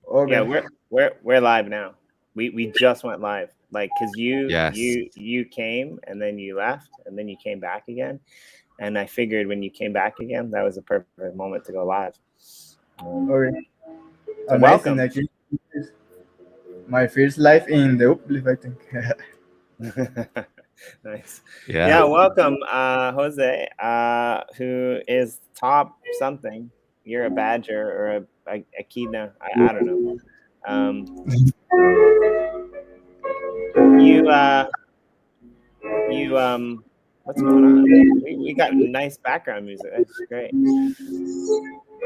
Yeah, Okay. we're live now. We just went live, like, because you Yes. you you came and then you left and then you came back again, and I figured when you came back again, that was a perfect moment to go live. Okay. So Amazing. welcome. Actually, it's my first life in the Uplift, I think. Nice. Yeah. Yeah, welcome, Jose, who is top something. You're a badger or a Kina. I don't know. Um, you you what's going on? We got nice background music. That's great.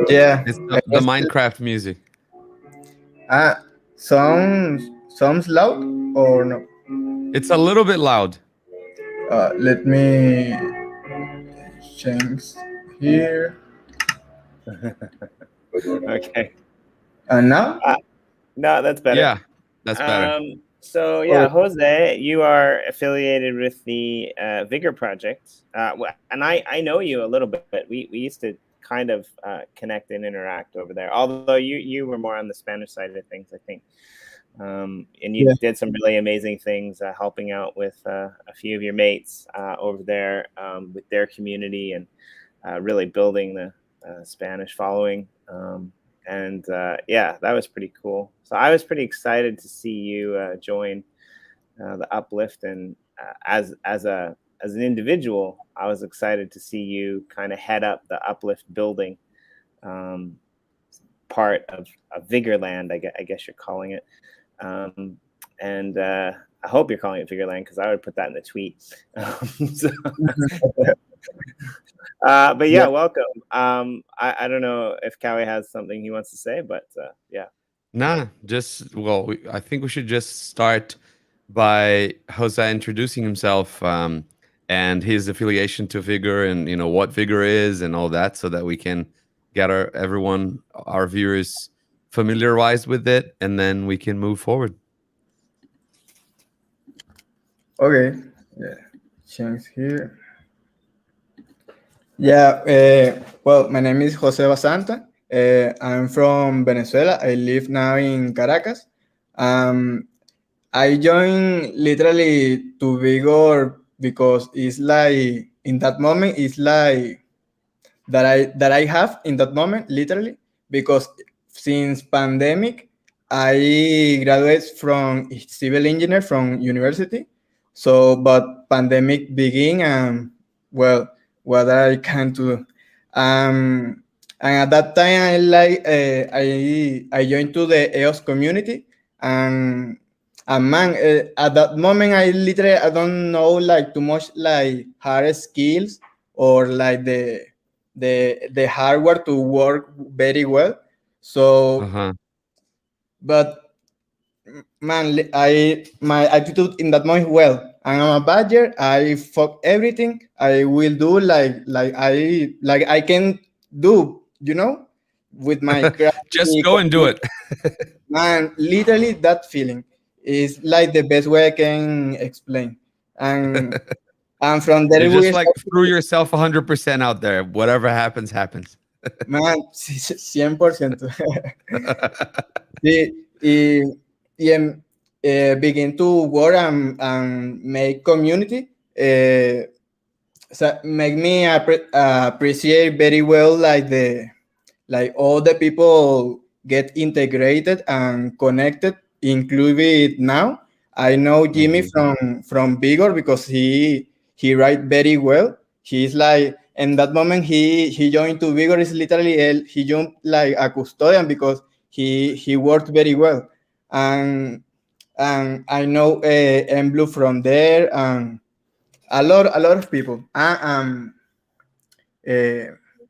Yeah. It's I the guess Minecraft music. uh, sounds loud or no? It's a little bit loud. Let me change here. Okay. And now? Uh, no, that's better. Yeah, that's better. So Okay. yeah, Jose, you are affiliated with the Vigor project, and I know you a little bit. We used to kind of connect and interact over there. Although you were more on the Spanish side of things, I think. And you Yeah. did some really amazing things, helping out with a few of your mates over there with their community and really building the Spanish following. And yeah, that was pretty cool. So I was pretty excited to see you join the Uplift, and as an individual, I was excited to see you kind of head up the Uplift building um, part of Vigorland, I guess you're calling it. Um, and I hope you're calling it Vigorland because I would put that in the tweet. So, but Yeah. yeah, welcome. I don't know if Cowie has something he wants to say, but yeah. Nah, I think we should just start by Jose introducing himself and his affiliation to Vigor and what Vigor is and all that, so that we can get our viewers familiarized with it, and then we can move forward. Okay. Yeah. Change here. Yeah. Well, my name is Jose Basanta. I'm from Venezuela. I live now in Caracas. Um, I joined literally to Vigor because it's like in that moment it's like that I have in that moment literally because since pandemic I graduated from civil engineer from university. So but pandemic begin and well what I can do. Um and at that time I joined to the EOS community and man, at that moment, I don't know like too much like hard skills or like the hardware to work very well. So, Uh-huh. but man, my attitude in that moment well. I'm a badger. I fuck everything. I will do like I can do. With my Just crafty go and do it. man, literally that feeling is like the best way I can explain. And and from You there just we like start threw yourself 100% out there. Whatever happens, happens. man, 100%. Sí, begin to work and make community. So make me appreciate very well like all the people get integrated and connected, included now. I know Jimmy Mhm. from Vigor because he write very well. He's like in that moment he joined to Vigor is literally he jumped like a custodian because he worked very well, and I know M Blue from there and a lot of people. Uh,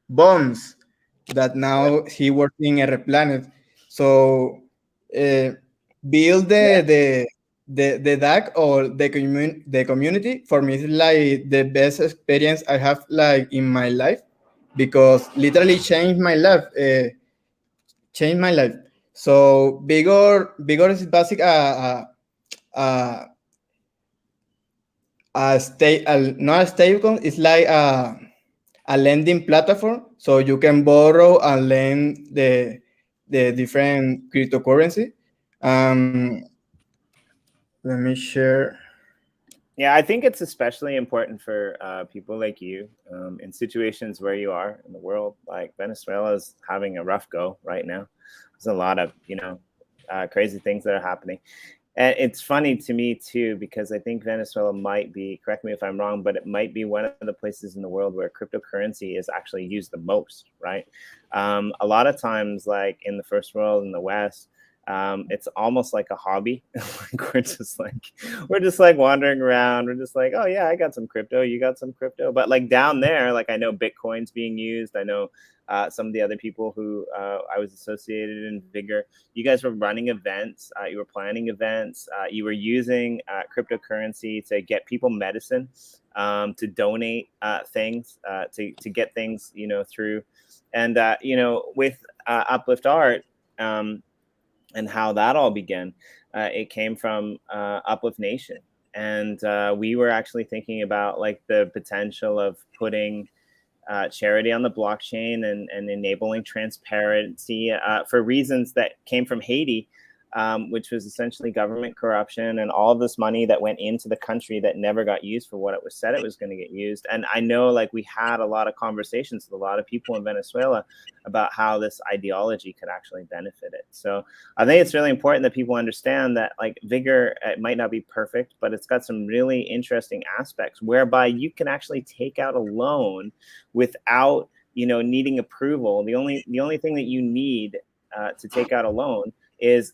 Bones that now he working in a planet. So uh, build the DAC or the community for me is like the best experience I have like in my life because literally changed my life. Changed my life. So Vigor is basic a, not a stablecoin. It's like a lending platform, so you can borrow and lend the different cryptocurrency. Um, Let me share. Yeah, I think it's especially important for people like you in situations where you are in the world. Like Venezuela is having a rough go right now. There's a lot of crazy things that are happening, and it's funny to me too because I think Venezuela might be. Correct me if I'm wrong, but it might be one of the places in the world where cryptocurrency is actually used the most. Right? A lot of times, like in the first world in the West. It's almost like a hobby. Like we're just like wandering around. We're just like, oh yeah, I got some crypto. You got some crypto. But like down there, like I know Bitcoin's being used. I know some of the other people who I was associated in Vigor. You guys were running events. You were planning events. You were using cryptocurrency to get people medicine, to donate things, to get things through, and with Uplift Art. And how that all began. It came from Uplift Nation. And we were actually thinking about like the potential of putting charity on the blockchain and enabling transparency for reasons that came from Haiti, which was essentially government corruption and all of this money that went into the country that never got used for what it was said it was going to get used. And I know like we had a lot of conversations with a lot of people in Venezuela about how this ideology could actually benefit it. So I think it's really important that people understand that like Vigor, it might not be perfect, but it's got some really interesting aspects whereby you can actually take out a loan without needing approval. The only thing that you need to take out a loan is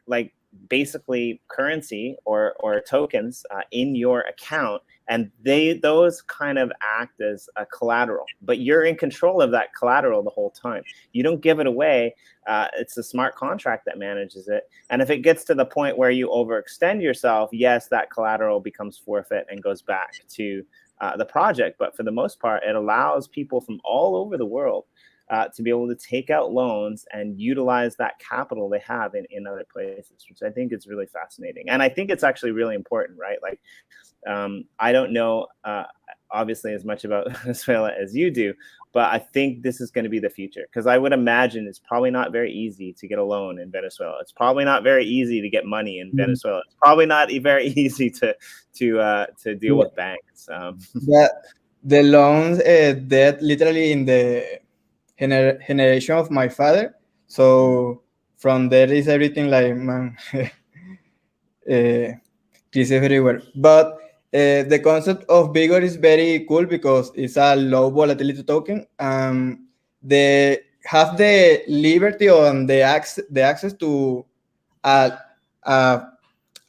like basically currency or tokens in your account, and those kind of act as a collateral, but you're in control of that collateral the whole time. You don't give it away. It's a smart contract that manages it, and if it gets to the point where you overextend yourself, yes, that collateral becomes forfeit and goes back to the project. But for the most part, it allows people from all over the world to be able to take out loans and utilize that capital they have in other places, which I think is really fascinating. And I think it's actually really important, right? Like, I don't know, obviously, as much about Venezuela as you do, but I think this is going to be the future, because I would imagine it's probably not very easy to get a loan in Venezuela. It's probably not very easy to get money in Venezuela. It's probably not very easy to deal with banks. The loans that literally in the generation of my father. So from there is everything like, man, crisis everywhere. But the concept of Vigor is very cool because it's a low volatility token. They have the liberty on the access to a, a,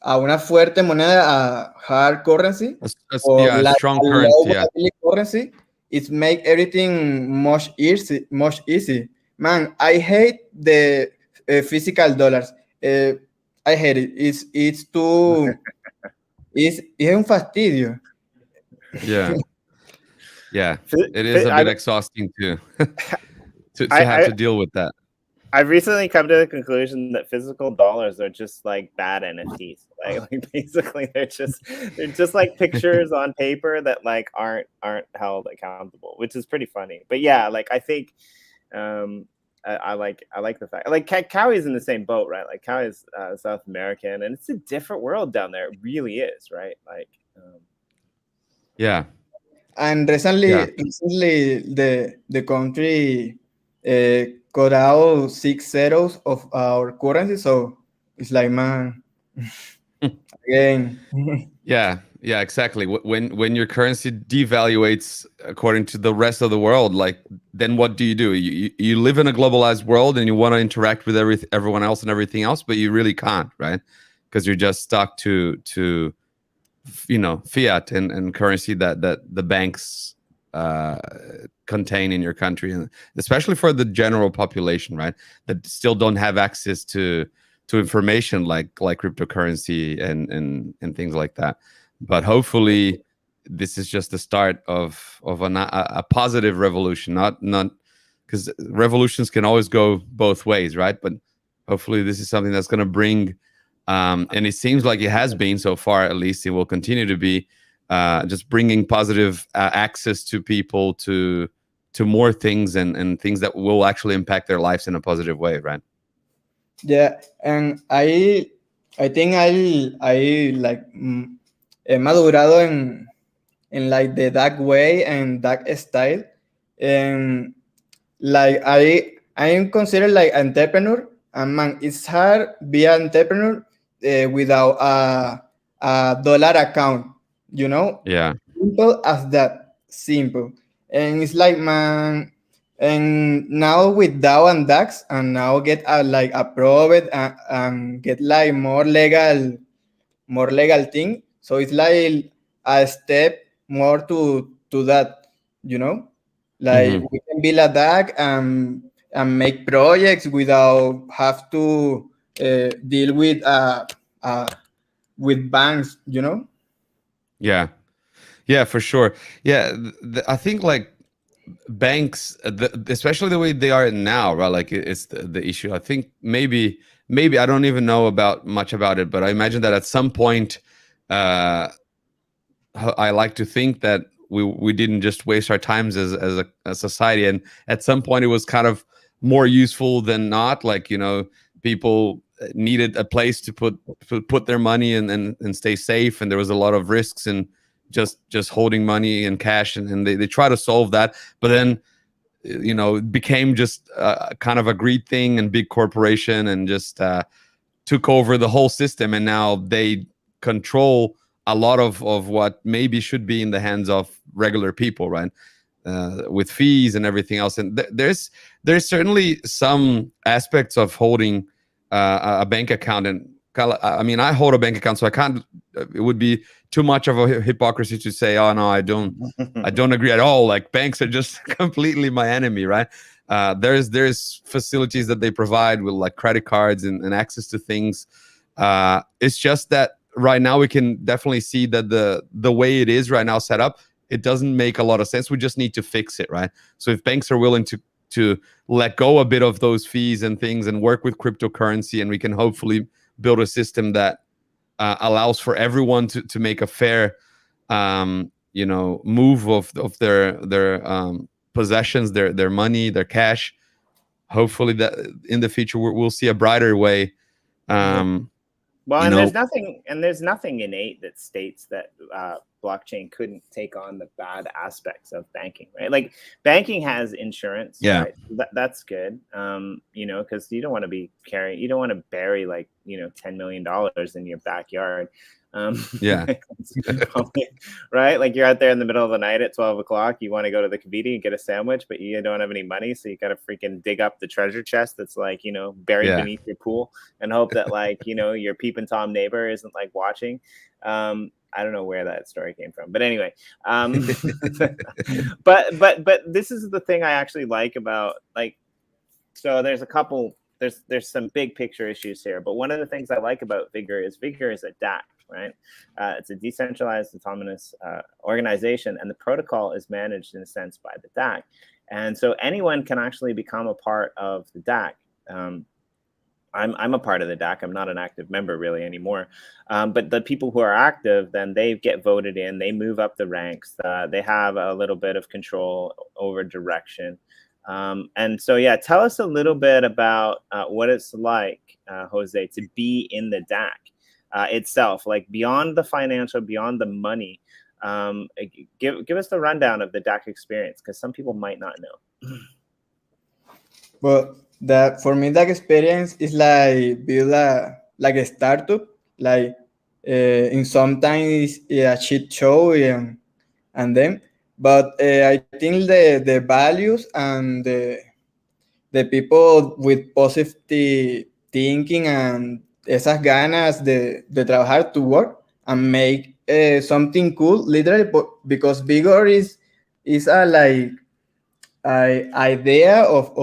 a una fuerte moneda, a hard currency, or Yeah, a like strong a low currency. Yeah. volatility currency. It make everything much easy, much easy. Man, I hate the physical dollars. I hate it. It's too. Es un fastidio. Yeah. Yeah. It is a bit exhausting too to have to deal with that. I've recently come to the conclusion that physical dollars are just like bad NFTs. Like basically they're just like pictures on paper that like aren't held accountable, which is pretty funny. But yeah, like I think I like the fact like Cowie's in the same boat, right? Like Cowie's South American, and it's a different world down there. It really is, right? Like yeah. And recently the country got out 6 zeros of our currency, so it's like, man, again. Yeah, exactly. When your currency devaluates according to the rest of the world, like then what do? You live in a globalized world and you want to interact with everyone else and everything else, but you really can't, right? Because you're just stuck to fiat and currency that the banks contain in your country, and especially for the general population, right, that still don't have access to information like cryptocurrency and things like that. But hopefully this is just the start of a positive revolution, not because revolutions can always go both ways, right? But hopefully this is something that's going to bring and it seems like it has been so far, at least it will continue to be just bringing positive access to people to to more things and things that will actually impact their lives in a positive way, right? Yeah, and I think I like he madurado en like the dark way and dark style, and like I am considered like entrepreneur, and man, it's hard be an entrepreneur without a dollar account, you know, Yeah. simple as that, simple. And it's like, man, and now with DAO and DAX, and now get like approved and get like more legal thing. So it's like a step more to that, you know, like Hmm. we can build a DAG and make projects without have to deal uh, with banks, you know. Yeah. Yeah, for sure. Yeah, I think like banks, especially the way they are now, right? Like it's the issue. I think maybe I don't even know about much about it, but I imagine that at some point, uh, I like to think that we didn't just waste our times as a society, and at some point it was kind of more useful than not. Like, people needed a place to put their money and stay safe, and there was a lot of risks in just holding money and cash, and they try to solve that, but then it became just kind of a greed thing and big corporation, and just took over the whole system, and now they control a lot of what maybe should be in the hands of regular people, right? With fees and everything else, and there's certainly some aspects of holding a bank account, and I mean, I hold a bank account, so I can't. It would be too much of a hypocrisy to say, "Oh no, I don't agree at all." Like, banks are just completely my enemy, right? There's facilities that they provide with like credit cards and access to things. It's just that right now we can definitely see that the way it is right now set up, it doesn't make a lot of sense. We just need to fix it, right? So if banks are willing to let go a bit of those fees and things and work with cryptocurrency, and we can hopefully build a system that allows for everyone to make a fair move of their possessions, their money, their cash. Hopefully that in the future we'll see a brighter way. Well, and there's nothing innate that states that blockchain couldn't take on the bad aspects of banking, right? Like, banking has insurance, Yeah. right? That's good, because you don't want to bury like $10 million in your backyard. Yeah. Right? Like, you're out there in the middle of the night at 12 o'clock. You want to go to the convenience and get a sandwich, but you don't have any money. So you got to freaking dig up the treasure chest that's like, buried beneath your pool, and hope that like, your peeping Tom neighbor isn't like watching. I don't know where that story came from, but anyway, but this is the thing I actually like about, like, so there's some big picture issues here, but one of the things I like about Vigor is a DAC, right? It's a decentralized autonomous organization, and the protocol is managed in a sense by the DAC, and so anyone can actually become a part of the DAC. I'm a part of the DAC. I'm not an active member really anymore, but the people who are active, then they get voted in. They move up the ranks. They have a little bit of control over direction. And so, yeah, tell us a little bit about what it's like, Jose, to be in the DAC itself, like beyond the financial, beyond the money. Give us the rundown of the DAC experience, because some people might not know. Well, that for me, that experience is like build like a startup, like in sometimes a shit show, and then, but I think the values and the people with positive thinking and esas ganas de trabajar to work and make something cool, literally, because Vigor is a like idea of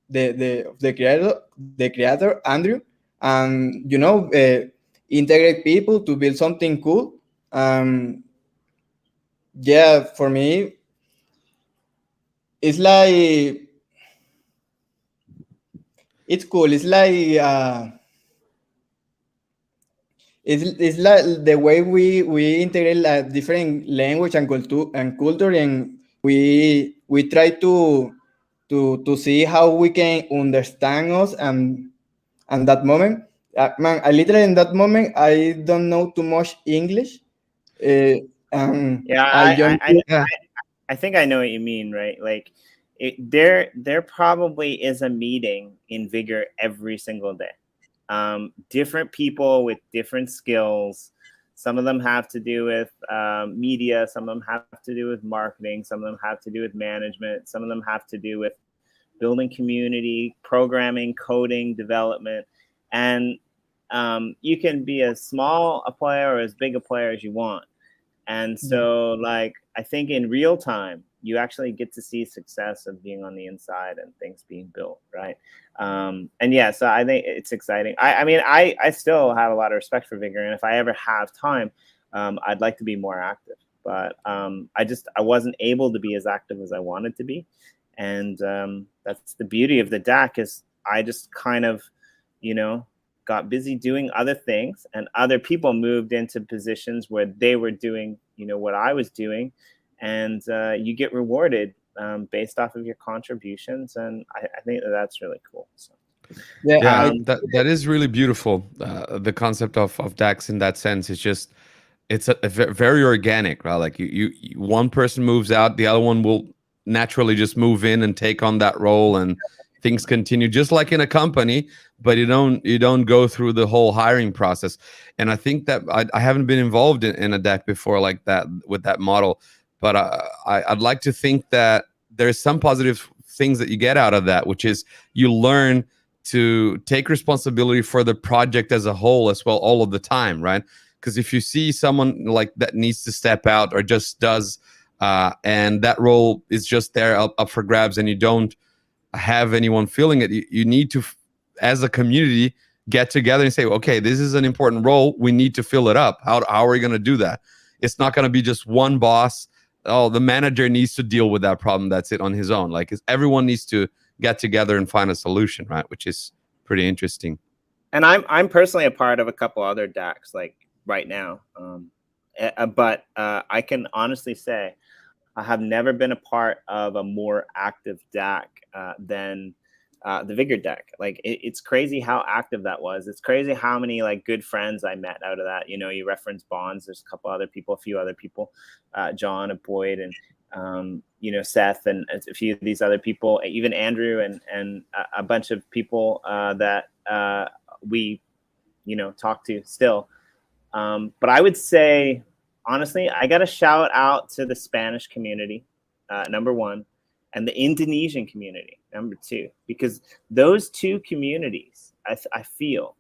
the creator Andrew, and integrate people to build something cool. Yeah, for me it's like it's cool. It's like it's like the way we integrate like different language and culture we try to see how we can understand us, and that moment, man, I literally in that moment I don't know too much English, and Yeah, I joined. Yeah. I think I know what you mean, right? Like, there probably is a meeting in Vigor every single day. Different people with different skills. Some of them have to do with media. Some of them have to do with marketing. Some of them have to do with management. Some of them have to do with building community, programming, coding, development, and you can be as small a player or as big a player as you want. And so, like, I think in real time, you actually get to see success of being on the inside and things being built, right? And yeah, so I think it's exciting. I mean, I still have a lot of respect for Vigor, and if I ever have time, I'd like to be more active. But I wasn't able to be as active as I wanted to be, and that's the beauty of the DAC is I just kind of, you know, got busy doing other things, and other people moved into positions where they were doing, you know, what I was doing, and you get rewarded based off of your contributions, and I think that's really cool. So Yeah, I that is really beautiful. The concept of DAX in that sense is just it's very organic, right? Like one person moves out, the other one will naturally just move in and take on that role, and things continue just like in a company. But you don't go through the whole hiring process. And I think that I haven't been involved in a DAC before like that with that model, but I'd like to think that there's some positive things that you get out of that, which is you learn to take responsibility for the project as a whole as well all of the time, right? Because if you see someone like that needs to step out or just does, and that role is just there up for grabs, and you don't have anyone feeling it, you need to, as a community, get together and say, okay, this is an important role. We need to fill it up. How are we going to do that? It's not going to be just one boss. Oh, the manager needs to deal with that problem. That's it on his own. Like everyone needs to get together and find a solution, right? Which is pretty interesting. and I'm personally a part of a couple other DACs like right now, but I can honestly say I have never been a part of a more active DAC than the Vigor deck. Like it's crazy how active that was. It's crazy how many like good friends I met out of that. You know, you reference Bonds. There's a couple other people, a few other people, John, Boyd, and you know, Seth, and a few of these other people, even Andrew, and a bunch of people that we, you know, talk to still. But I would say, honestly, I got to shout out to the Spanish community, number one, and the Indonesian community, number two, because those two communities, I feel,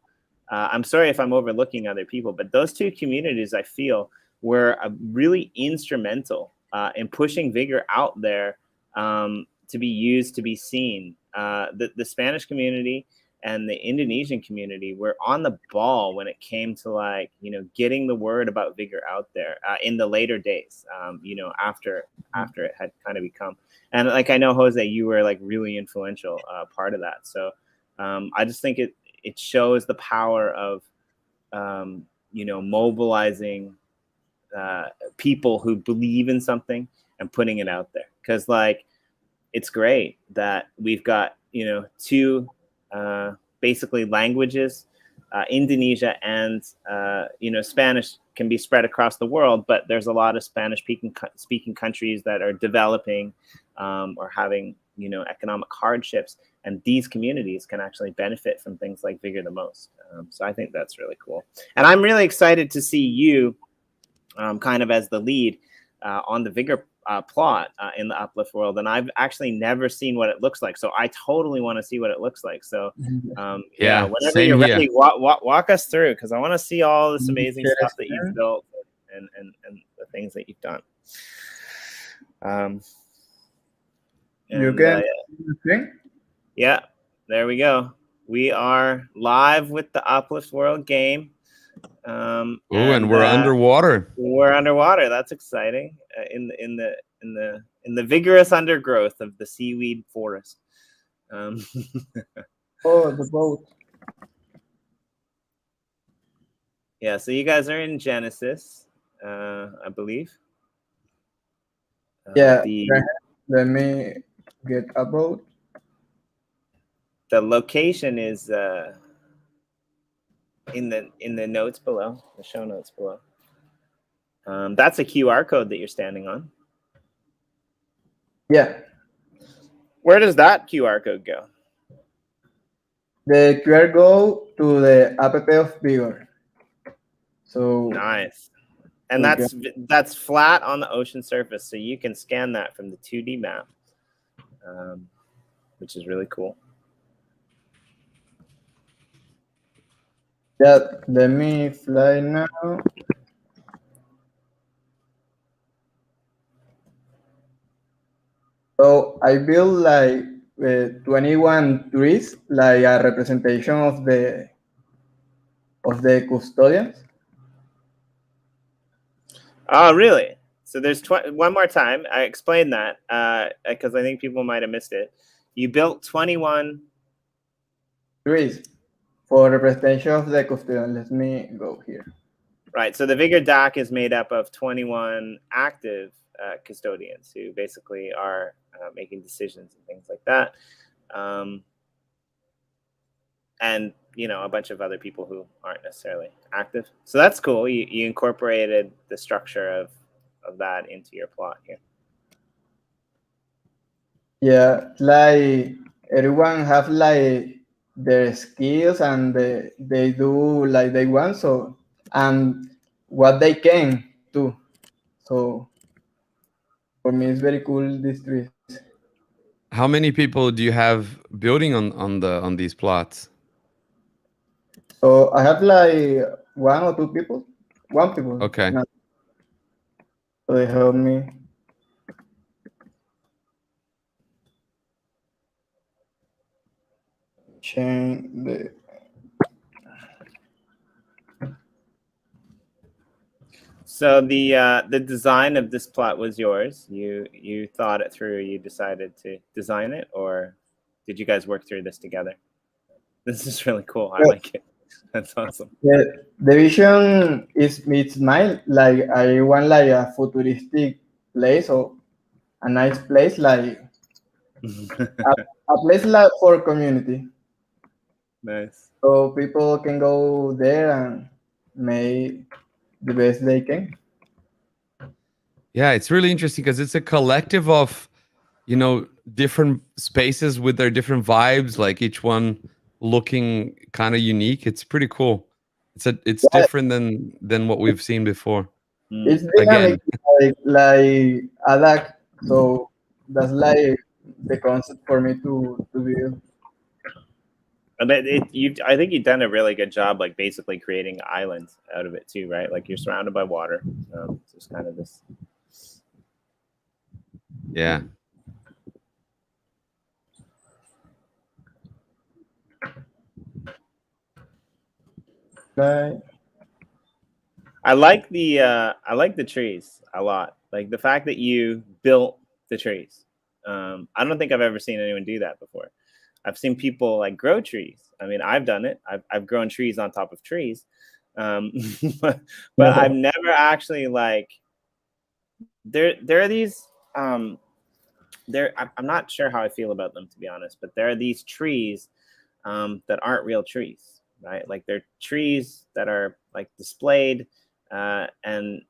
I'm sorry if I'm overlooking other people, but those two communities, I feel, were really instrumental in pushing Vigor out there to be used, to be seen. The Spanish community and the Indonesian community were on the ball when it came to, like, you know, getting the word about Vigor out there in the later days, you know, after it had kind of become. And like, I know, Jose, you were like really influential part of that. So I just think it shows the power of, you know, mobilizing people who believe in something and putting it out there. Because like, it's great that we've got, you know, two basically languages, Indonesia and you know, Spanish can be spread across the world, but there's a lot of Spanish speaking countries that are developing or having, you know, economic hardships, and these communities can actually benefit from things like Vigor the most. So I think that's really cool, and I'm really excited to see you kind of as the lead on the Vigor plot in the Uplift World, and I've actually never seen what it looks like, so I totally want to see what it looks like. So yeah, whenever you're ready, walk us through, because I want to see all this amazing stuff that you've built and the things that you've done. You can yeah, there we go. We are live with the Uplift World game. And we're underwater. We're underwater. That's exciting. In the vigorous undergrowth of the seaweed forest. Oh, the boat. Yeah. So you guys are in Genesis, I believe. Yeah, The let me get about. location is in the notes below, the show notes below. That's a QR code that you're standing on. Yeah, Where does that QR code go? the QR go to the app of Vigor. So Nice. And we can, that's flat on the ocean surface, so you can scan that from the 2D map, which is really cool. yeah, let me fly now. So I built like 21 trees, like a representation of the custodians. Oh, really? So there's one more time. I explained that because I think people might have missed it. You built 21. Trees for representation of the custodian. Let me go here. Right. So the Vigor DAC is made up of 21 active custodians who basically are making decisions and things like that. And, a bunch of other people who aren't necessarily active. So that's cool. You incorporated the structure of that into your plot here. Yeah, like everyone have like their skills and they do like they want, so and what they can too. So for me it's very cool these trees. How many people do you have building on these plots? So I have like one or two people. One people. Okay. No, so they help me. Change the So the design of this plot was yours. You thought it through. You decided to design it, or did you guys work through this together? This is really cool. I like it. That's awesome. the vision is it's mine. Like I want like a futuristic place or a nice place, like a place like for community. Nice. So people can go there and make the best they can. Yeah, it's really interesting because it's a collective of, different spaces with their different vibes, like each one looking kind of unique. It's pretty cool. It's Yeah, different than what we've seen before. it's dynamic, Again, like adapt. So that's like the concept for me to build. And I think you've done a really good job, like basically creating islands out of it too, right? Like you're surrounded by water. Just kind of this. yeah. Like, I like the trees a lot. Like the fact that you built the trees. I don't think I've ever seen anyone do that before. I've seen people like grow trees. I mean, I've done it. I've grown trees on top of trees, um, but I've never actually like. There are these. I'm not sure how I feel about them, to be honest. But there are these trees that aren't real trees, right? Like they're trees that are like displayed, and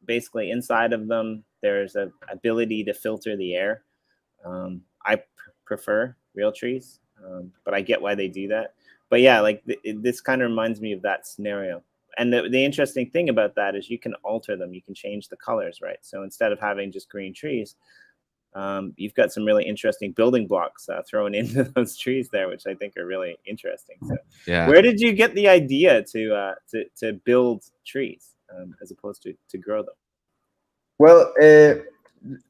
basically inside of them there's a ability to filter the air. I prefer real trees, but I get why they do that. But yeah, like this kind of reminds me of that scenario. And the interesting thing about that is you can alter them. You can change the colors, right? So instead of having just green trees, you've got some really interesting building blocks thrown into those trees there, which I think are really interesting. So, Yeah. where did you get the idea to build trees as opposed to grow them? well,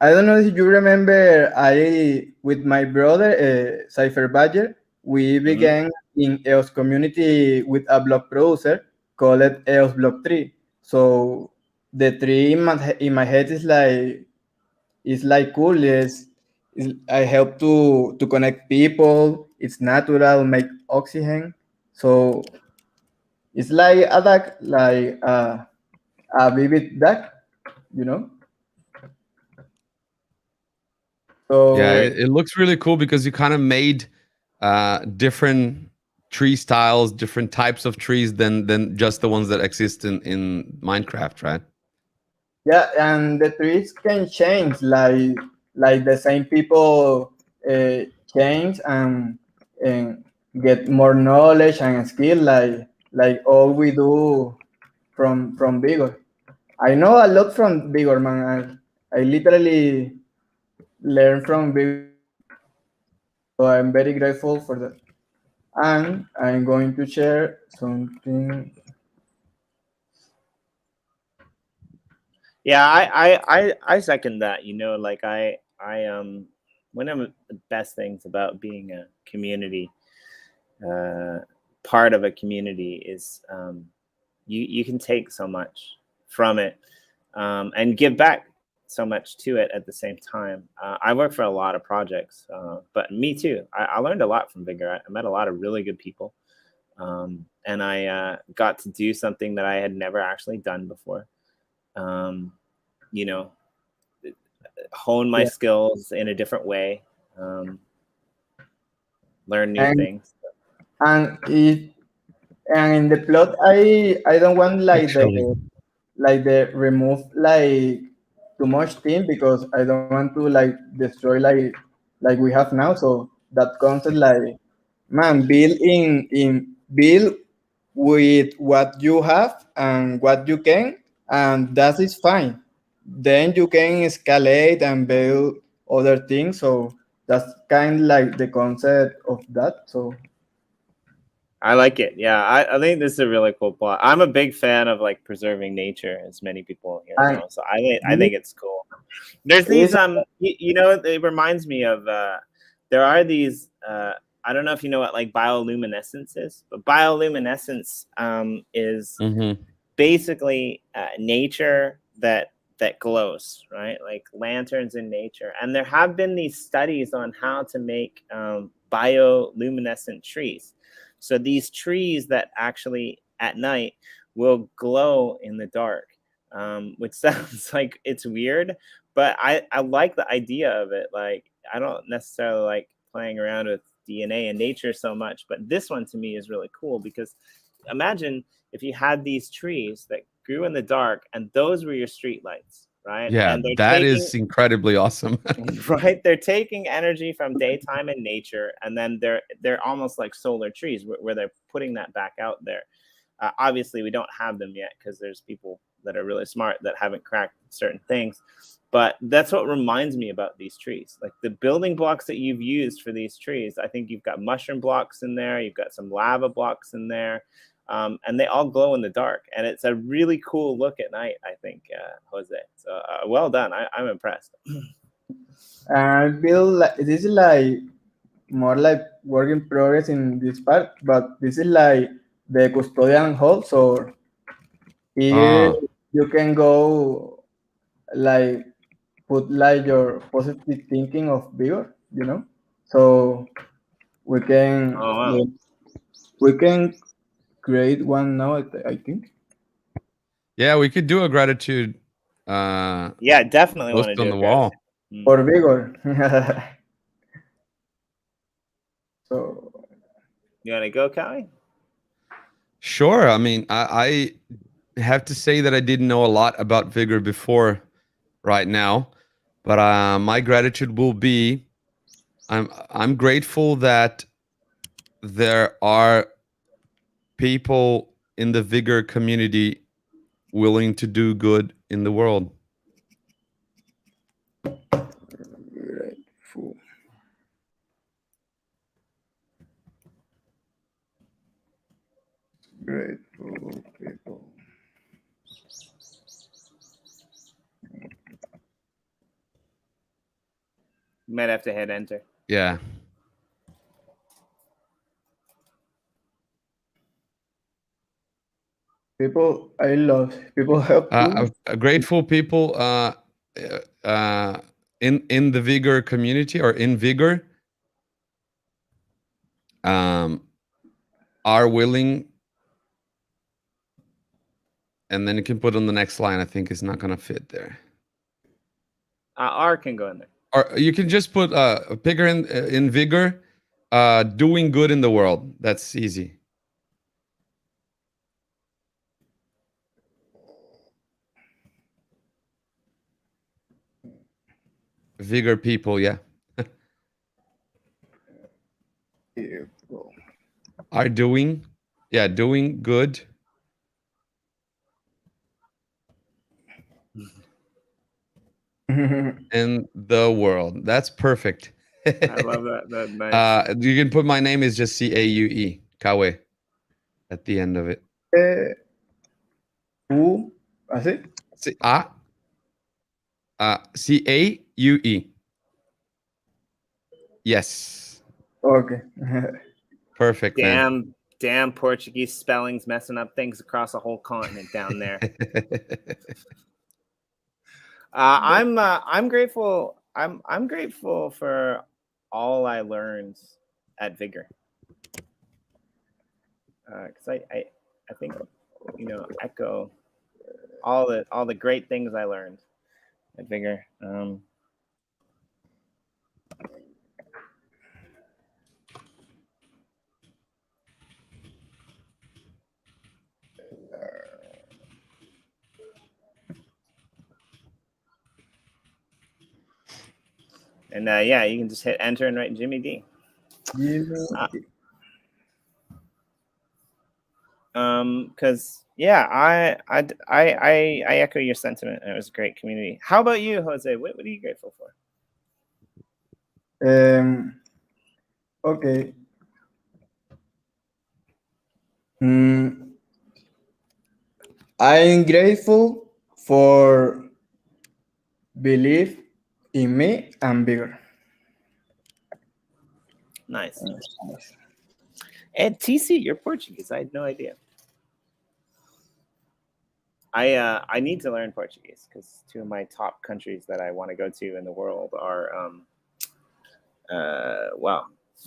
I don't know if you remember. I with my brother, Cypher Badger, we began in EOS community with a block producer called EOS Block 3. So the tree in my head is like cool. I help to connect people. It's natural, make oxygen. So it's like a duck, like a vivid duck, you know. So Yeah, it looks really cool because you kind of made different tree styles, different types of trees than just the ones that exist in Minecraft, right? yeah, and the trees can change, like the same people change and get more knowledge and skill, like all we do from Vigor. I know a lot from Vigor, man. I literally learn from Vigor, so I'm very grateful for that. And I'm going to share something. Yeah, I second that. You know, like one of the best things about being a community, uh, part of a community, is you can take so much from it, and give back so much to it at the same time. I work for a lot of projects, but me too. I learned a lot from Vigor. I met a lot of really good people, and I got to do something that I had never actually done before. Um, you know, hone my Yeah. skills in a different way, um, learn new And things. and it and in the plot, I don't want Actually. like the remove like too much thing, because I don't want to like destroy like we have now. So that concept, like, man, build with what you have and what you can, and that is fine. Then you can escalate and build other things. So that's kind of like the concept of that. So I like it. Yeah, I think this is a really cool plot. I'm a big fan of like preserving nature, as many people here and know. So I this think it's cool. There's these is you know, it reminds me of there are these I don't know if you know what like bioluminescence is, but bioluminescence is Mm-hmm. basically nature that glows, right? Like lanterns in nature. And there have been these studies on how to make bioluminescent trees. So these trees that actually at night will glow in the dark, which sounds like it's weird, but I like the idea of it. Like I don't necessarily like playing around with DNA and nature so much, but this one to me is really cool because imagine if you had these trees that grew in the dark and those were your street lights, right? Yeah, And they're that taking is incredibly awesome. right, they're taking energy from daytime and nature, and then they're almost like solar trees where they're putting that back out there. Obviously we don't have them yet because there's people that are really smart that haven't cracked certain things, but that's what reminds me about these trees. Like the building blocks that you've used for these trees, I think you've got mushroom blocks in there, you've got some lava blocks in there, and they all glow in the dark, and it's a really cool look at night, I think. Jose, so well done. I'm impressed. I feel like this is like more like work in progress in this part, but this is like the custodian halls, or here Ah, you can go like put like your positive thinking of Vigor, you know. So we can Oh wow. we can create one now. I think yeah, we could do a gratitude uh Yeah, definitely want post to on do a the gratitude. wall. Mm. for Vigor. So You want to go, Callie? Sure. I mean, I have to say that I didn't know a lot about Vigor before right now, but my gratitude will be I'm grateful that there are people in the Vigor community willing to do good in the world. grateful, grateful people. You might have to hit enter. Yeah. People I love. People helpful. Grateful people uh, in the Vigor community or in Vigor um, are willing, and then you can put on the next line. I think it's not gonna fit there. R can go in there. Or you can just put Vigor in Vigor, doing good in the world. That's easy. Vigor people, yeah, are doing, doing good in the world. That's perfect. I love that. That nice. You can put my name is just Caue, Kawe, at the end of it. ¿Así? Caue. Yes. Okay. Perfect, man. Damn Portuguese spellings messing up things across a whole continent down there. I'm grateful. I'm grateful for all I learned at Vigor. Because I think, you know, echo all the great things I learned at Vigor. And yeah, you can just hit enter and write Jimmy D. Because yeah, I echo your sentiment. It was a great community. How about you, Jose? What are you grateful for? Okay. I'm grateful for belief in me and Vigor. Nice. And TC, you're Portuguese. I had no idea. I need to learn Portuguese because two of my top countries that I want to go to in the world are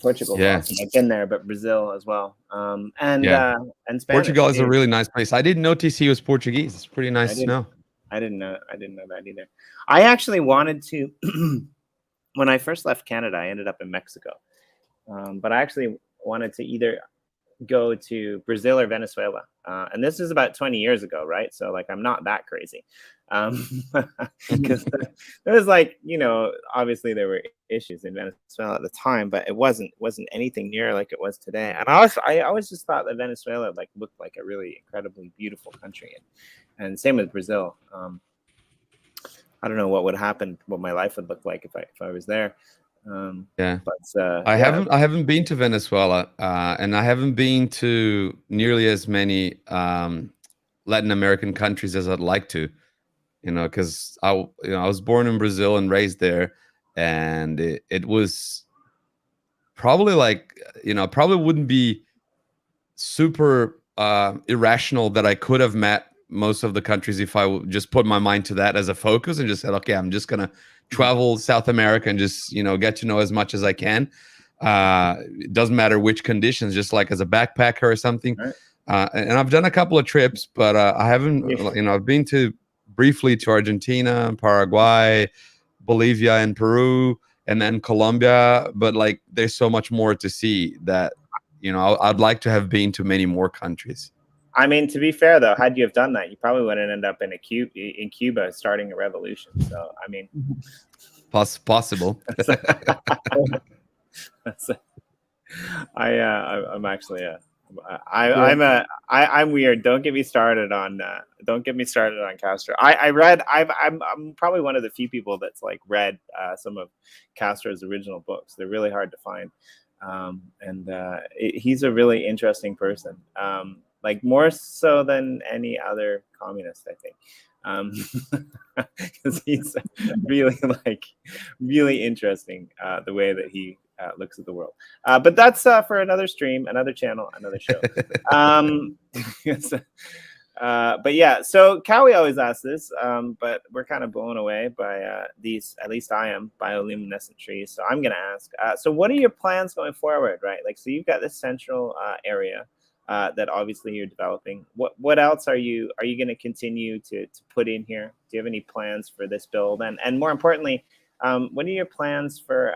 Portugal. Yeah. Awesome. I've been there, but Brazil as well. And Spanish. Portugal is a really nice place. I didn't know TC was Portuguese. It's pretty nice to know. I didn't know that either. I actually wanted to when I first left Canada, I ended up in Mexico. But I actually wanted to either go to Brazil or Venezuela. And this is about 20 years ago, right? So like I'm not that crazy. Because there was like, you know, obviously there were issues in Venezuela at the time, but it wasn't anything near like it was today. And I always just thought that Venezuela like looked like a really incredibly beautiful country. And same with Brazil. I don't know what would happen, what my life would look like if I was there. But I haven't been to Venezuela, and I haven't been to nearly as many Latin American countries as I'd like to. You know, because I was born in Brazil and raised there, and it was probably like, you know, probably wouldn't be super irrational that I could have met most of the countries if I just put my mind to that as a focus and just said, okay, I'm just gonna travel South America and just, you know, get to know as much as I can. It doesn't matter which conditions, just like as a backpacker or something. Right. And I've done a couple of trips, but I haven't, you know, I've been to briefly to Argentina, Paraguay, Bolivia, and Peru, and then Colombia. But like, there's so much more to see that, you know, I'd like to have been to many more countries. I mean, to be fair though, had you have done that, you probably wouldn't end up in Cuba starting a revolution. So I mean, possible. I'm actually I'm weird. Don't get me started on Castro. I'm probably one of the few people that's like read some of Castro's original books. They're really hard to find, he's a really interesting person. Like more so than any other communist, I think, because he's really interesting the way that he looks at the world. But that's for another stream, another channel, another show. But yeah, so Cowie always asks this, but we're kind of blown away by these, at least I am, bioluminescent trees. So I'm going to ask, so what are your plans going forward, right? Like, so you've got this central area that obviously you're developing. What else are you going to continue to put in here? Do you have any plans for this build? And more importantly, what are your plans for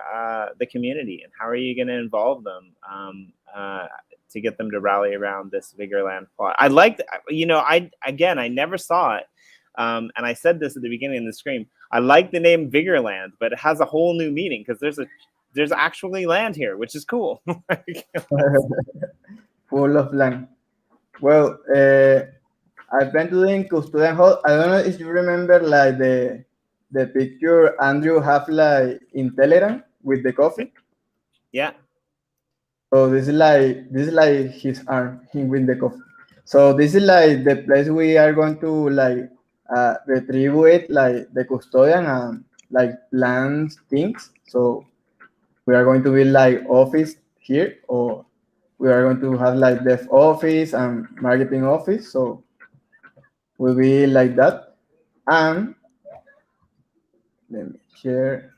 the community, and how are you going to involve them to get them to rally around this Vigorland plot? I like, I never saw it, and I said this at the beginning of the stream. I like the name Vigorland, but it has a whole new meaning because there's actually land here, which is cool. Full of land. Well, I've been doing custodian hall. I don't know if you remember like the picture Andrew have like in Telegram with the coffee. Yeah. So this is like his arm, him with the coffee. So this is like the place we are going to like retrieve like the custodian and like plan things. So we are going to build like office here, or we are going to have like dev office and marketing office. So will be like that. And let me share.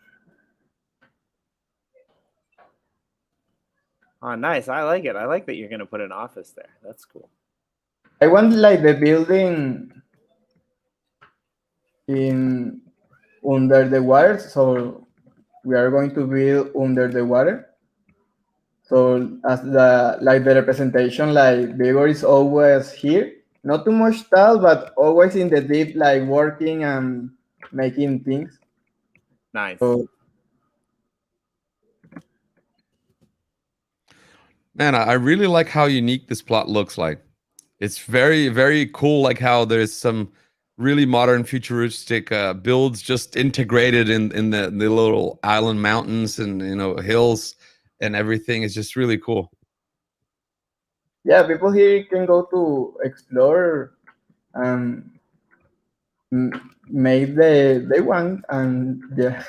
Oh, nice. I like it. I like that you're going to put an office there. That's cool. I want like the building in under the water. So we are going to build under the water. So as the representation, like Vigor is always here. Not too much tall, but always in the deep, like working and making things. Nice. So, Man, I really like how unique this plot looks like. It's very, very cool, like how there's some really modern futuristic builds just integrated in the little island mountains and hills and everything. Is just really cool. yeah, people here can go to explore and make they want, and yeah.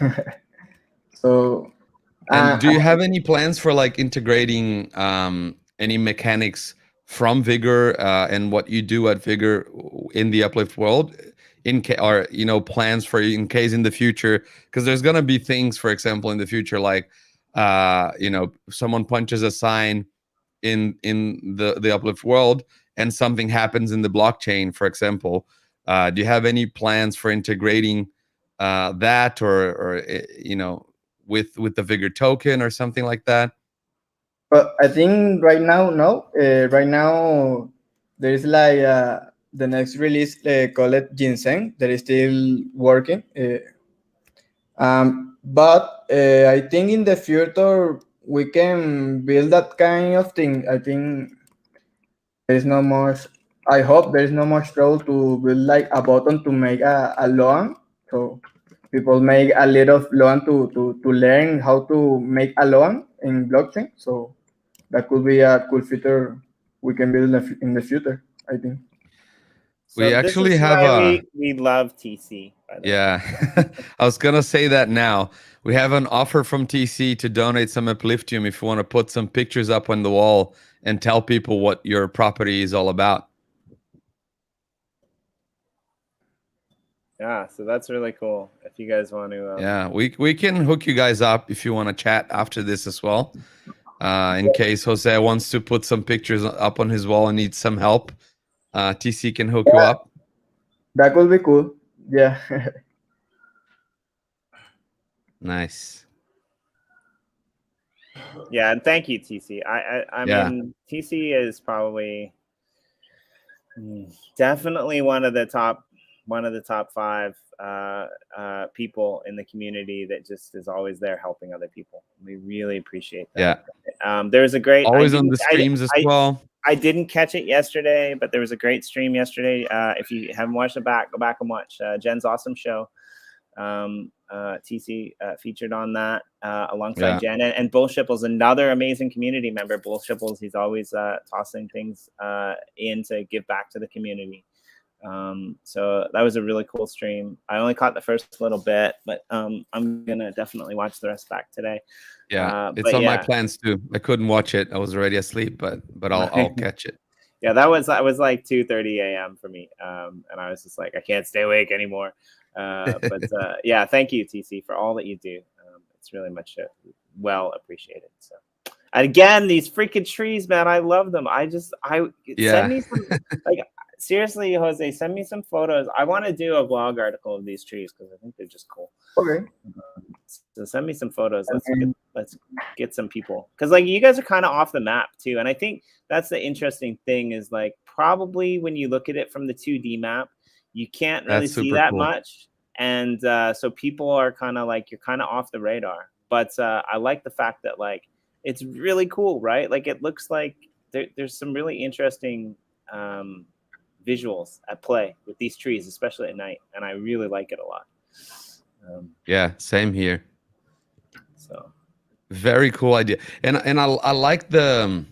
So And do you have any plans for like integrating any mechanics from Vigor and what you do at Vigor in the Uplift world, or plans for in case in the future? Because there's gonna be things, for example, in the future, like someone punches a sign in the Uplift world and something happens in the blockchain, for example. Do you have any plans for integrating that, or with the Vigor token or something like that? But I think right now, no. Right now, there is like the next release called Ginseng that is still working. But I think in the future we can build that kind of thing. I think there's no much. I hope there's no much trouble to build like a button to make a loan. So people make a little loan to learn how to make a loan in blockchain. So that could be a cool feature we can build in the future, I think. So we actually have we love TC, by the way. Yeah. I was gonna say that now. We have an offer from TC to donate some Upliftium if you want to put some pictures up on the wall and tell people what your property is all about. Yeah, so that's really cool. If you guys want to, yeah, we can hook you guys up if you want to chat after this as well. In case Jose wants to put some pictures up on his wall and needs some help, TC can hook you up. That could be cool. Yeah. Nice. Yeah, and thank you, TC. I mean, TC is probably definitely one of the top 5 people in the community that just is always there helping other people. We really appreciate that. Yeah. There's a great always on the streams as well. I didn't catch it yesterday, but there was a great stream yesterday. If you haven't watched it back, go back and watch Jen's awesome show. TC featured on that alongside Jen and Bull Shipples, another amazing community member. Bull Shipples, he's always tossing things in to give back to the community. So that was a really cool stream. I only caught the first little bit, but I'm gonna definitely watch the rest back today. Yeah, it's on my plans too. I couldn't watch it. I was already asleep, but I'll catch it. Yeah, that was like 2:30 a.m. for me, and I was just like, I can't stay awake anymore. But yeah, thank you, TC, for all that you do. It's really much well appreciated. So, and again, these freaking trees, man, I love them. Send me some, like, seriously, Jose, send me some photos. I want to do a blog article of these trees because I think they're just cool. Okay. So send me some photos. Let's get some people, because like you guys are kind of off the map too, and I think that's the interesting thing is like probably when you look at it from the 2D map, you can't really That's see super that cool. much, and so people are kind of like you're kind of off the radar. But I like the fact that like it's really cool, right? Like it looks like there's some really interesting visuals at play with these trees, especially at night, and I really like it a lot. Yeah, same here. So Very cool idea, and I like the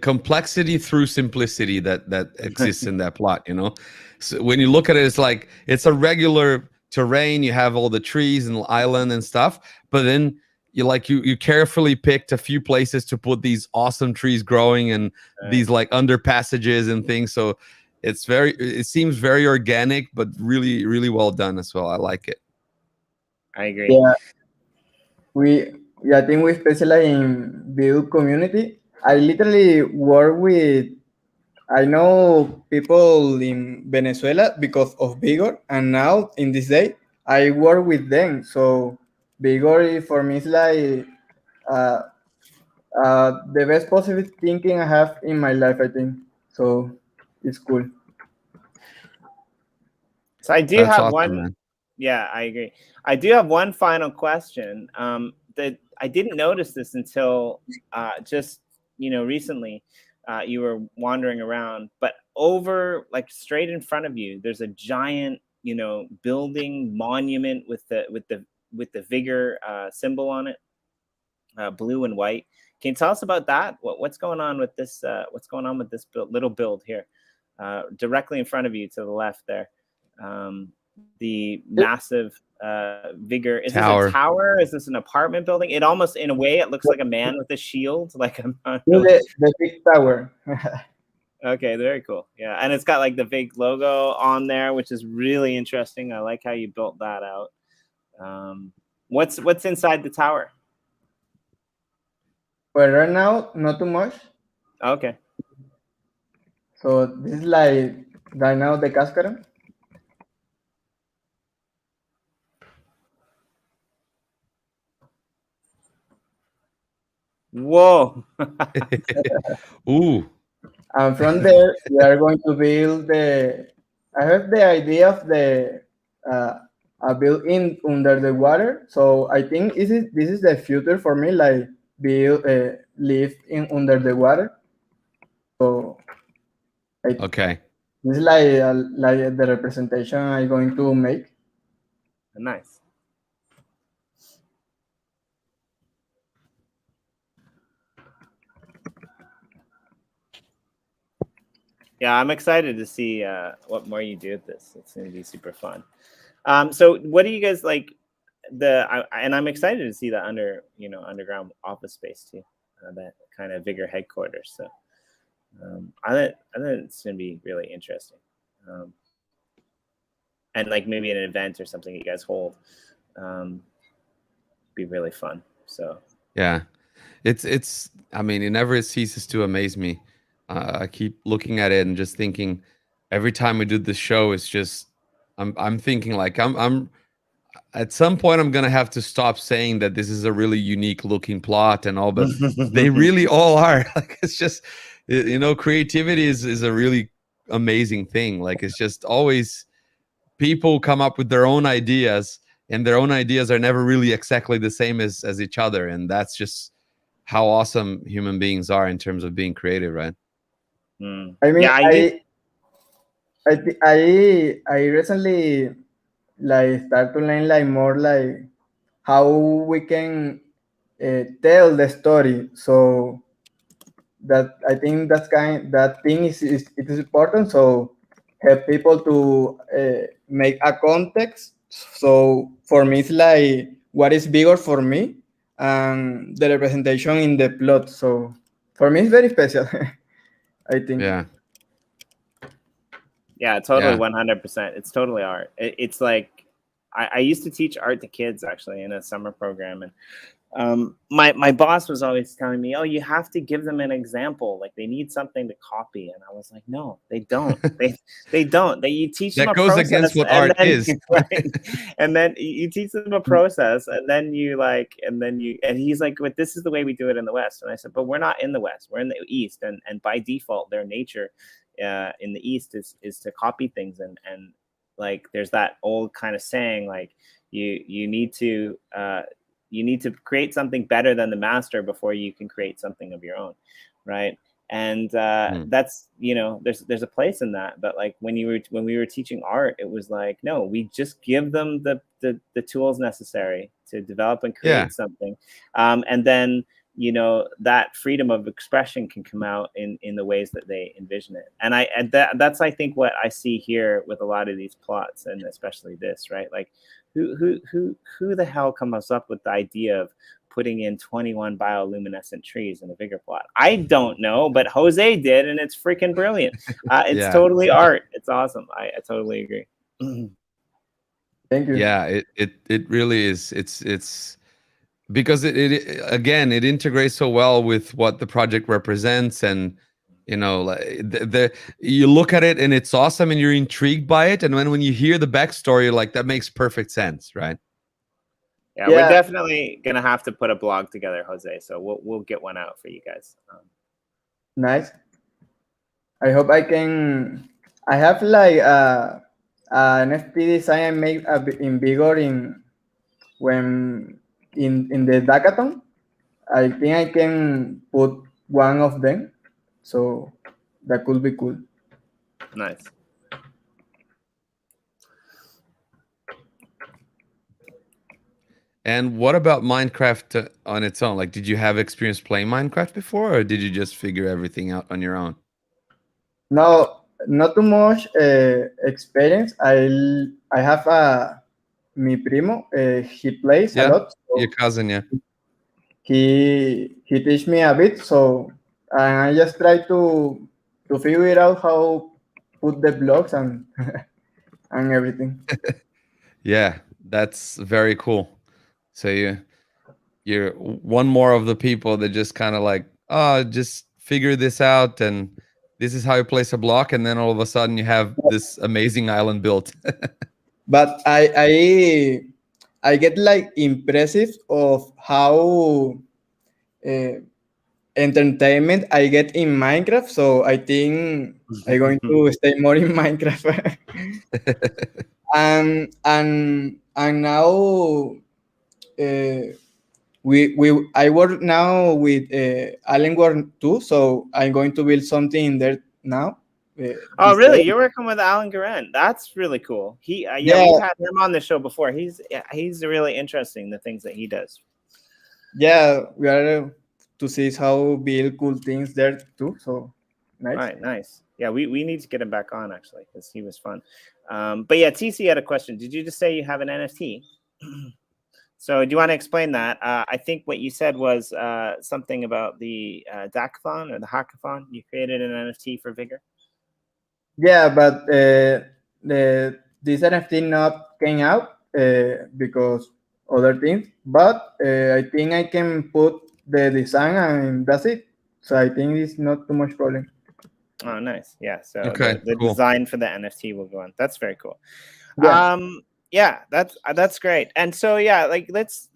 complexity through simplicity that exists in that plot. You know, so when you look at it, it's like it's a regular terrain. You have all the trees and island and stuff, but then you carefully picked a few places to put these awesome trees growing and these like under passages and things. So it seems very organic, but really really well done as well. I like it. I agree. Yeah, I think we specialize in build community. I literally work with, I know people in Venezuela because of Vigor, and now in this day, I work with them. So Vigor for me is like uh, the best positive thinking I have in my life, I think. So it's cool. So I do That's have awesome, one. man. Yeah, I agree. I do have one final question. That I didn't notice this until just recently. You were wandering around, but over like straight in front of you, there's a giant building monument with the Vigor symbol on it, blue and white. Can you tell us about that? What's going on with this? What's going on with this little build here, directly in front of you to the left there? The massive Vigor. Is Tower. this a tower? Is this an apartment building? It almost, in a way, it looks like a man with a shield. Like I'm not really... The big tower. Okay, very cool. Yeah, and it's got like the big logo on there, which is really interesting. I like how you built that out. What's inside the tower? Well, right now, not too much. Okay. So this is like right now the cascara. Whoa. Ooh. And from there, we are going to build the. I have the idea of the a build in under the water. So I think this is the future for me. Like build live in under the water. So Okay. this is like the representation I'm going to make. Nice. Yeah, I'm excited to see what more you do with this. It's going to be super fun. So what do you guys like? And I'm excited to see the underground office space too. That kind of Vigor headquarters. So I think it's going to be really interesting. And like maybe an event or something you guys hold, be really fun. So yeah, it's. I mean, it never ceases to amaze me. I keep looking at it and just thinking, every time we do this show, it's just I'm thinking like I'm at some point I'm gonna have to stop saying that this is a really unique looking plot and all, but they really all are. Like it's just creativity is a really amazing thing. Like it's just always people come up with their own ideas, and their own ideas are never really exactly the same as each other, and that's just how awesome human beings are in terms of being creative, right? I mean, yeah, I recently like start to learn like more like how we can tell the story. So that I think that thing it is important. So help people to make a context. So for me, it's like what is bigger for me and the representation in the plot. So for me, it's very special. I think. Yeah, totally, 100%. It's totally art. It's like I used to teach art to kids actually in a summer program, and My boss was always telling me, "Oh, you have to give them an example. Like they need something to copy." And I was like, "No, they don't. They don't. You teach them That a goes against process, what and art then is. right, and then you teach them a process, and then and he's like, "But this is the way we do it in the West." And I said, "But we're not in the West. We're in the East, and by default, their nature in the East is to copy things, and like there's that old kind of saying like you need to." You need to create something better than the master before you can create something of your own, right? And that's, you know, there's a place in that. But like when we were teaching art, it was like, no, we just give them the tools necessary to develop and Yeah. create something, and then, you know, that freedom of expression can come out in the ways that they envision it. And that's I think what I see here with a lot of these plots, and especially this, right? Like who the hell comes up with the idea of putting in 21 bioluminescent trees in a Vigor plot? I don't know, but Jose did, and it's freaking brilliant. It's Yeah. totally art. It's awesome. I totally agree. Thank you. Yeah, it really is. It's because it again, it integrates so well with what the project represents, and you know, like you look at it and it's awesome and you're intrigued by it, and when you hear the backstory, you're like, that makes perfect sense, right? Yeah, we're definitely gonna have to put a blog together, Jose. So we'll get one out for you guys. Nice. I hope I can. I have like an FP design I made in Vigor when in the Hackathon. I think I can put one of them, so that could be cool. Nice. And what about Minecraft on its own? Like, did you have experience playing Minecraft before, or did you just figure everything out on your own? No, not too much experience. I have mi primo. He plays a Yeah, lot. So your cousin, yeah. he teach me a bit. So and I just try to figure out how put the blocks and and everything. Yeah, that's very cool. So you're one more of the people that just kind of like, oh, just figure this out, and this is how you place a block, and then all of a sudden you have this amazing island built. But I get like impressive of how uh, entertainment I get in Minecraft. So I think I'm going to stay more in Minecraft. And now uh, I work now with Allen World too. So I'm going to build something in there now. Oh, really? You're working with Alan Guerin? That's really cool. He, yeah, we've had him on the show before. He's really interesting, the things that he does. Yeah, we are to see how build cool things there too. So nice. Right, nice. Yeah, we need to get him back on actually because he was fun. But yeah, TC had a question. Did you just say you have an NFT? So do you want to explain that? I think what you said was something about the Dackathon or the Hackathon. You created an NFT for Vigor. Yeah, but this NFT not came out because other things. But I think I can put the design and that's it. So I think it's not too much problem. Oh, nice. Yeah. So Okay, the cool. design for the NFT will go on. That's very cool. Yeah. Yeah, that's great. And so yeah, like let's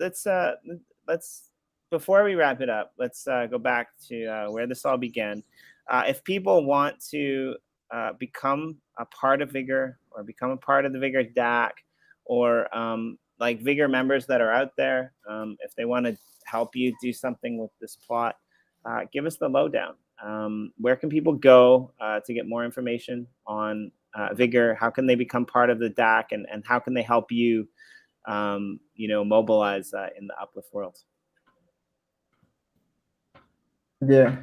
before we wrap it up, let's go back to where this all began. If people want to become a part of Vigor or become a part of the Vigor DAC, or like Vigor members that are out there, if they want to help you do something with this plot, give us the lowdown. Where can people go to get more information on Vigor? How can they become part of the DAC, and how can they help you, you know, mobilize in the Uplift world? Yeah.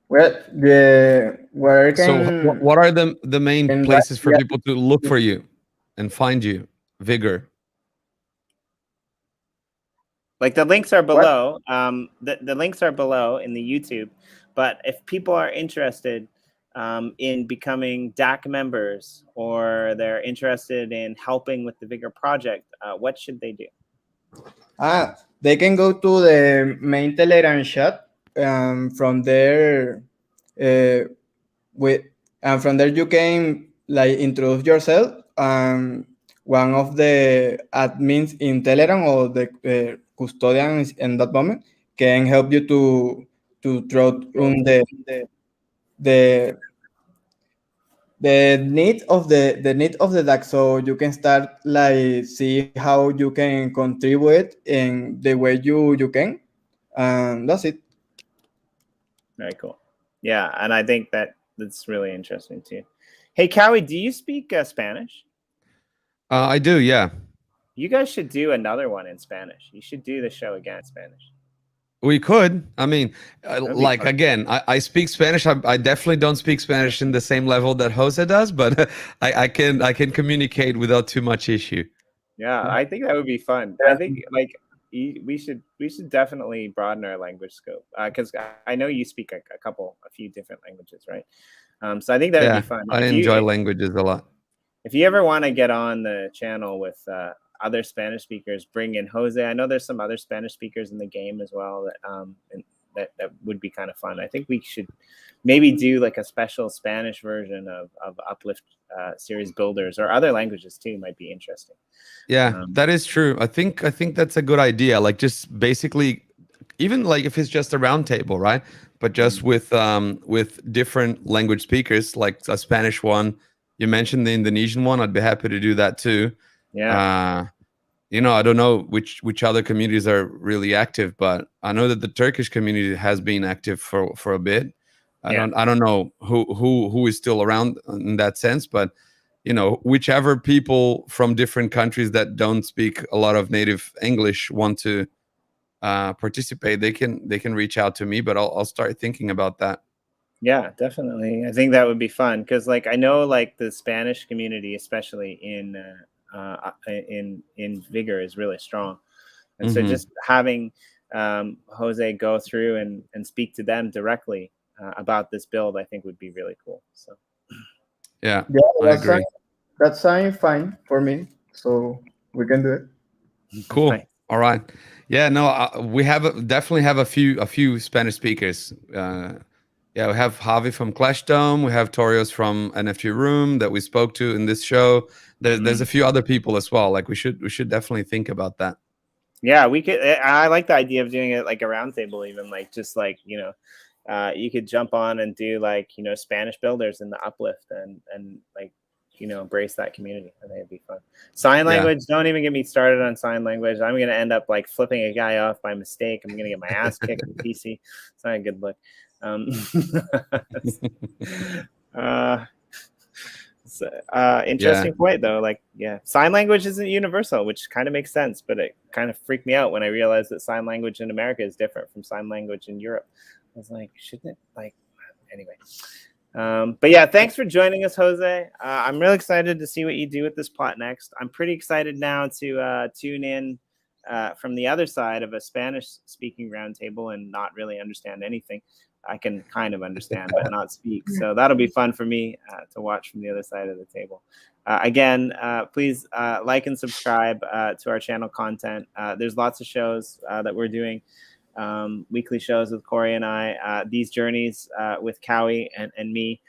Well, where So can what are the main places for yeah, people to look for you and find you, Vigor? Like the links are what? below. The links are below in the YouTube. But if people are interested in becoming DAC members, or they're interested in helping with the Vigor project, what should they do? they can go to the main Telegram chat. From there, uh, with and from there you can like introduce yourself. One of the admins in Telegram or the custodians in that moment can help you to throw on the the need of the DAX, so you can start like see how you can contribute in the way you can, and that's it. Very cool. Yeah, and I think that's really interesting too. Hey, Cowie, do you speak Spanish? I do, yeah. You guys should do another one in Spanish. You should do the show again in Spanish. We could. I mean, like fun. again, I speak Spanish. I definitely don't speak Spanish in the same level that Jose does, but I can communicate without too much issue. Yeah, I think that would be fun. I think like we should definitely broaden our language scope, because I know you speak a few different languages, right? So I think that would be fun. I enjoy languages a lot. If you ever want to get on the channel with other Spanish speakers, bring in Jose. I know there's some other Spanish speakers in the game as well that would be kind of fun. I think we should maybe do like a special Spanish version of Uplift series builders, or other languages too might be interesting. Yeah, that is true. I think that's a good idea. Like just basically, even like if it's just a round table, right? But just with different language speakers, like a Spanish one. You mentioned the Indonesian one. I'd be happy to do that too. Yeah. I don't know which other communities are really active, but I know that the Turkish community has been active for a bit. I don't know who is still around in that sense, but whichever people from different countries that don't speak a lot of native English want to participate, they can reach out to me. But I'll start thinking about that. Yeah, definitely. I think that would be fun because, like, I know like the Spanish community, especially in Vigor, is really strong, and so just having Jose go through and speak to them directly about this build, I think would be really cool. So yeah, I agree. That sounds fine for me, so we can do it. Cool. Nice. All right. Yeah. No, we definitely have a few Spanish speakers. Yeah, we have Javi from Clash Dome. We have Torios from NFT Room that we spoke to in this show. There's a few other people as well. Like we should definitely think about that. Yeah, we could. I like the idea of doing it like a roundtable, even like just like you could jump on and do like Spanish builders in the Uplift and like embrace that community. I think it'd be fun. Sign language. Yeah. Don't even get me started on sign language. I'm gonna end up like flipping a guy off by mistake. I'm gonna get my ass kicked in PC. It's not a good look. Interesting point though. Like, yeah, sign language isn't universal, which kind of makes sense, but it kind of freaked me out when I realized that sign language in America is different from sign language in Europe. I was like, shouldn't it? Like, anyway. But yeah, thanks for joining us, Jose. I'm really excited to see what you do with this plot next. I'm pretty excited now to tune in from the other side of a Spanish-speaking roundtable and not really understand anything. I can kind of understand, but not speak. So that'll be fun for me to watch from the other side of the table. Again, please like and subscribe to our channel content. There's lots of shows that we're doing. Weekly shows with Corey and I, these journeys with Cowie and me.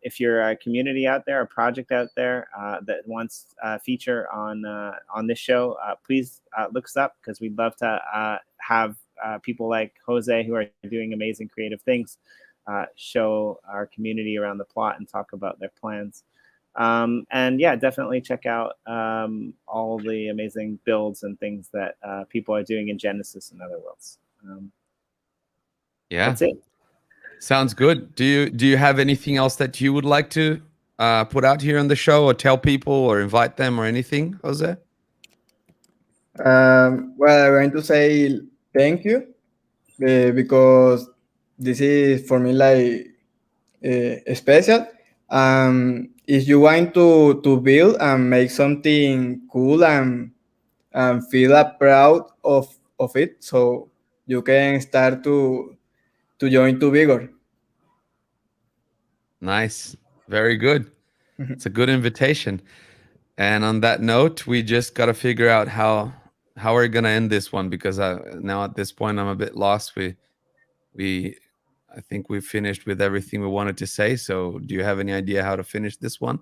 If you're a community out there, a project out there that wants a feature on this show, please look us up because we'd love to have people like Jose who are doing amazing creative things show our community around the plot and talk about their plans. And yeah, definitely check out all the amazing builds and things that people are doing in Genesis and other worlds. Yeah, that's it. Sounds good. Do you have anything else that you would like to put out here on the show, or tell people, or invite them, or anything, Jose? Well, I'm going to say thank you because this is for me like special. If you want to build and make something cool and feel proud of it, so you can start to join to Vigor. Nice, very good. It's a good invitation. And on that note, we just got to figure out how how are we gonna end this one? Because now at this point I'm a bit lost. I think we finished with everything we wanted to say. So do you have any idea how to finish this one?